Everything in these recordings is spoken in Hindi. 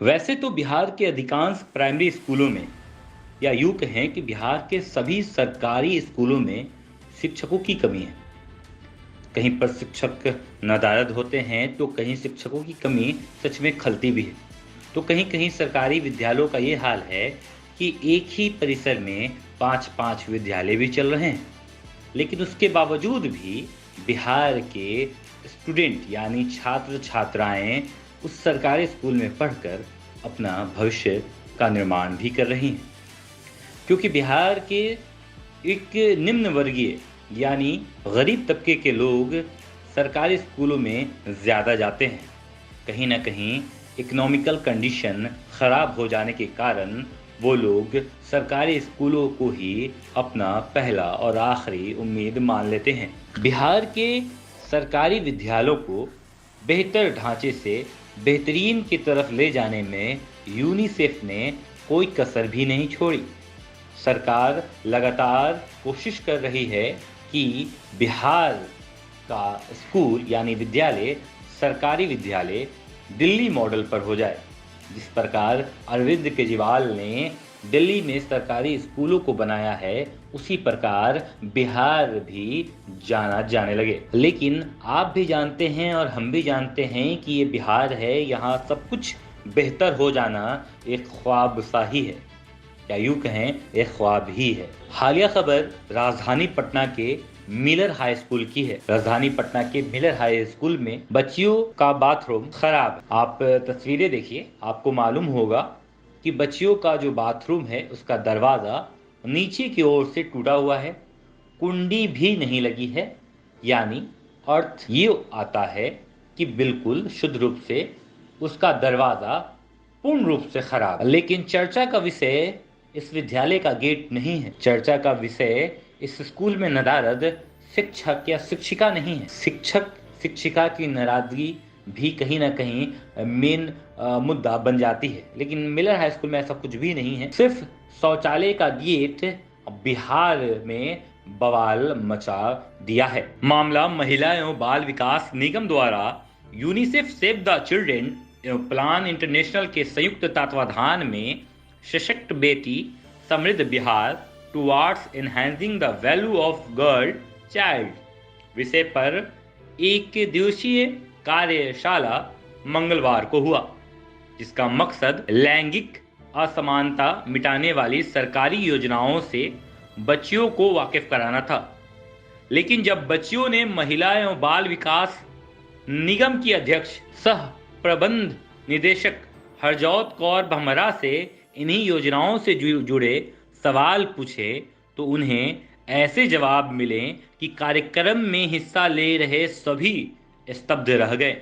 वैसे तो बिहार के अधिकांश प्राइमरी स्कूलों में या यूं कहें कि बिहार के सभी सरकारी स्कूलों में शिक्षकों की कमी है। कहीं पर शिक्षक नदारद होते हैं तो कहीं शिक्षकों की कमी सच में खलती भी है। तो कहीं कहीं सरकारी विद्यालयों का ये हाल है कि एक ही परिसर में पांच पांच विद्यालय भी चल रहे हैं, लेकिन उसके बावजूद भी बिहार के स्टूडेंट यानी छात्र छात्राएं उस सरकारी स्कूल में पढ़कर अपना भविष्य का निर्माण भी कर रही हैं, क्योंकि बिहार के एक निम्न वर्गीय यानी गरीब तबके के लोग सरकारी स्कूलों में ज़्यादा जाते हैं। कहीं ना कहीं इकोनॉमिकल कंडीशन ख़राब हो जाने के कारण वो लोग सरकारी स्कूलों को ही अपना पहला और आखिरी उम्मीद मान लेते हैं। बिहार के सरकारी विद्यालयों को बेहतर ढांचे से बेहतरीन की तरफ ले जाने में यूनिसेफ ने कोई कसर भी नहीं छोड़ी। सरकार लगातार कोशिश कर रही है कि बिहार का स्कूल यानी विद्यालय सरकारी विद्यालय दिल्ली मॉडल पर हो जाए। जिस प्रकार अरविंद केजरीवाल ने दिल्ली में सरकारी स्कूलों को बनाया है, उसी प्रकार बिहार भी जाने लगे। लेकिन आप भी जानते हैं और हम भी जानते हैं कि ये बिहार है, यहाँ सब कुछ बेहतर हो जाना एक ख्वाब सा ही है, या यूं कहें एक ख्वाब ही है। हालिया खबर राजधानी पटना के मिलर हाई स्कूल की है। राजधानी पटना के मिलर हाई स्कूल में बच्चियों का बाथरूम खराब है। आप तस्वीरें देखिए, आपको मालूम होगा कि बच्चियों का जो बाथरूम है उसका दरवाजा नीचे की ओर से टूटा हुआ है, कुंडी भी नहीं लगी है। यानी अर्थ ये आता है कि बिल्कुल शुद्ध रूप से उसका दरवाजा पूर्ण रूप से खराब। लेकिन चर्चा का विषय इस विद्यालय का गेट नहीं है। चर्चा का विषय इस स्कूल में नदारद शिक्षक या शिक्षिका नहीं है। शिक्षक शिक्षिका की नाराजगी भी कहीं ना कहीं मेन मुद्दा बन जाती है। लेकिन मिलर हाई स्कूल में ऐसा कुछ भी नहीं है। सिर्फ शौचालय का गेट बिहार में बवाल मचा दिया है। मामला महिला एवं बाल विकास निगम द्वारा UNICEF save the children plan international के संयुक्त तत्वाधान में सशक्त बेटी समृद्ध Bihar towards enhancing the value of girl child विषय पर एक दिवसीय कार्यशाला मंगलवार को हुआ, जिसका मकसद लैंगिक असमानता मिटाने वाली सरकारी योजनाओं से बच्चियों को वाकिफ कराना था। लेकिन जब बच्चियों ने महिला एवं बाल विकास निगम की अध्यक्ष सह प्रबंध निदेशक हरजोत कौर भमरा से इन्हीं योजनाओं से जुड़े सवाल पूछे तो उन्हें ऐसे जवाब मिले कि कार्यक्रम में हिस्सा ले रहे सभी स्तब्ध रह गए।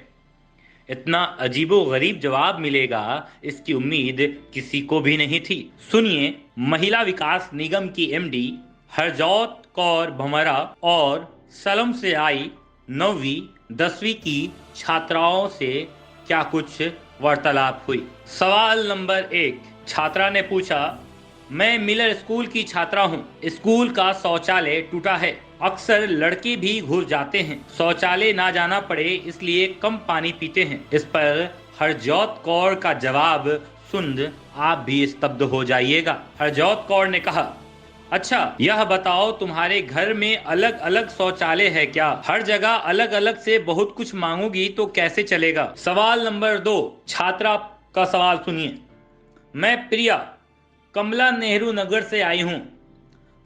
इतना अजीबोगरीब जवाब मिलेगा इसकी उम्मीद किसी को भी नहीं थी। सुनिए महिला विकास निगम की एमडी हरजोत कौर भमरा और सलम से आई 9वीं 10वीं की छात्राओं से क्या कुछ वार्तालाप हुई। सवाल नंबर 1, छात्रा ने पूछा, मैं मिलर स्कूल की छात्रा हूँ। स्कूल का शौचालय टूटा है, अक्सर लड़के भी घुस जाते हैं। शौचालय ना जाना पड़े इसलिए कम पानी पीते हैं। इस पर हरजोत कौर का जवाब सुन आप भी स्तब्ध हो जाइएगा। हरजोत कौर ने कहा, अच्छा यह बताओ तुम्हारे घर में अलग अलग शौचालय है क्या? हर जगह अलग अलग से बहुत कुछ मांगोगी तो कैसे चलेगा? सवाल नंबर 2, छात्रा का सवाल सुनिए। मैं प्रिया कमला नेहरू नगर से आई हूँ।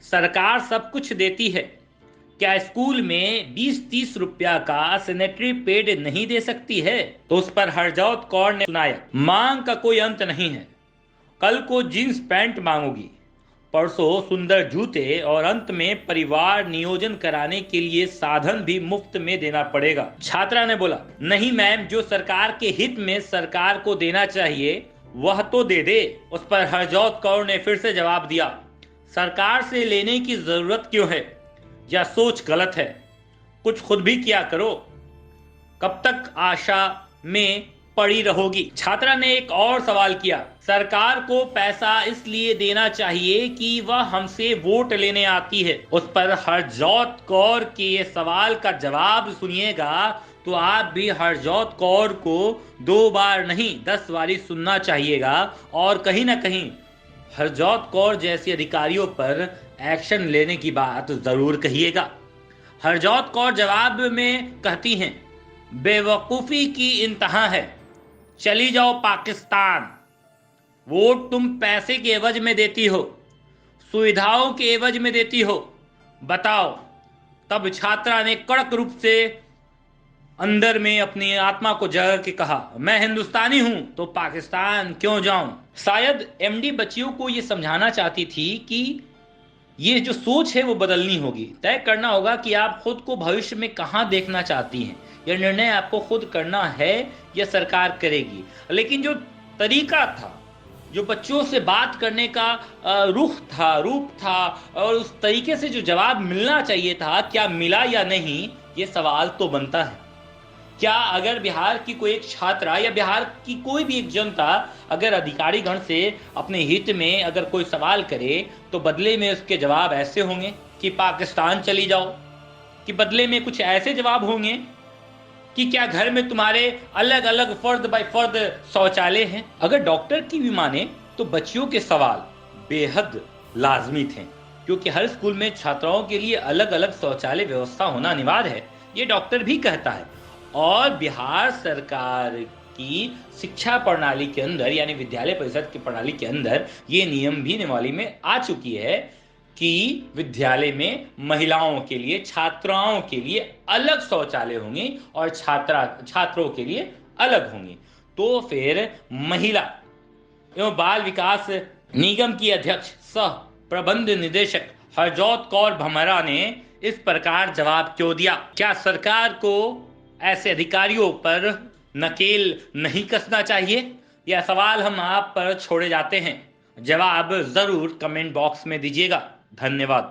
सरकार सब कुछ देती है, क्या स्कूल में 20-30 रुपया का सैनिटरी पैड नहीं दे सकती है? तो उस पर हरजोत कौर ने सुनाया, मांग का कोई अंत नहीं है। कल को जींस पैंट मांगोगी, परसों सुंदर जूते और अंत में परिवार नियोजन कराने के लिए साधन भी मुफ्त में देना पड़ेगा। छात्रा ने बोला, नहीं मैम, जो सरकार के हित में सरकार को देना चाहिए वह तो दे दे। उस पर हरजोत कौर ने फिर से जवाब दिया, सरकार से लेने की जरूरत क्यों है? यह सोच गलत है, कुछ खुद भी किया करो। कब तक आशा में पड़ी रहोगी? छात्रा ने एक और सवाल किया, सरकार को पैसा इसलिए देना चाहिए कि वह हमसे वोट लेने आती है। उस पर हरजोत कौर के ये सवाल का जवाब सुनिएगा तो आप भी हरजोत कौर को 2 बार नहीं 10 बारी सुनना चाहिएगा और कहीं ना कहीं हरजोत कौर जैसे अधिकारियों पर एक्शन लेने की बात जरूर कहिएगा। हरजोत कौर जवाब में कहती हैं, बेवकूफ़ी की इंतहा है, चली जाओ पाकिस्तान। वोट तुम पैसे के एवज में देती हो, सुविधाओं के एवज में देती हो, बताओ। तब छात्रा ने कड़क रूप से अंदर में अपनी आत्मा को जगा के कहा, मैं हिंदुस्तानी हूं तो पाकिस्तान क्यों जाऊं। शायद एमडी बच्चियों को यह समझाना चाहती थी कि ये जो सोच है वो बदलनी होगी। तय करना होगा कि आप खुद को भविष्य में कहां देखना चाहती हैं। यह निर्णय आपको खुद करना है या सरकार करेगी। लेकिन जो तरीका था, जो बच्चों से बात करने का रुख था, रूप था, और उस तरीके से जो जवाब मिलना चाहिए था, क्या मिला या नहीं, ये सवाल तो बनता है। क्या अगर बिहार की कोई एक छात्रा या बिहार की कोई भी एक जनता अगर अधिकारी गण से अपने हित में अगर कोई सवाल करे तो बदले में उसके जवाब ऐसे होंगे कि पाकिस्तान चली जाओ, कि बदले में कुछ ऐसे जवाब होंगे कि क्या घर में तुम्हारे अलग अलग फर्द बाय फर्द शौचालय हैं। अगर डॉक्टर की भी माने तो बच्चियों के सवाल बेहद लाजमी थे, क्योंकि हर स्कूल में छात्राओं के लिए अलग अलग शौचालय व्यवस्था होना अनिवार्य है, ये डॉक्टर भी कहता है। और बिहार सरकार की शिक्षा प्रणाली के अंदर यानी विद्यालय परिषद की प्रणाली के अंदर ये नियम भी नियमावली में आ चुकी है कि विद्यालय में महिलाओं के लिए, छात्राओं के लिए अलग शौचालय होंगे और छात्रों के लिए अलग होंगे। तो फिर महिला एवं बाल विकास निगम की अध्यक्ष सह प्रबंध निदेशक हरजोत कौर भमरा ने इस प्रकार जवाब क्यों दिया? क्या सरकार को ऐसे अधिकारियों पर नकेल नहीं कसना चाहिए? यह सवाल हम आप पर छोड़े जाते हैं। जवाब जरूर कमेंट बॉक्स में दीजिएगा। धन्यवाद।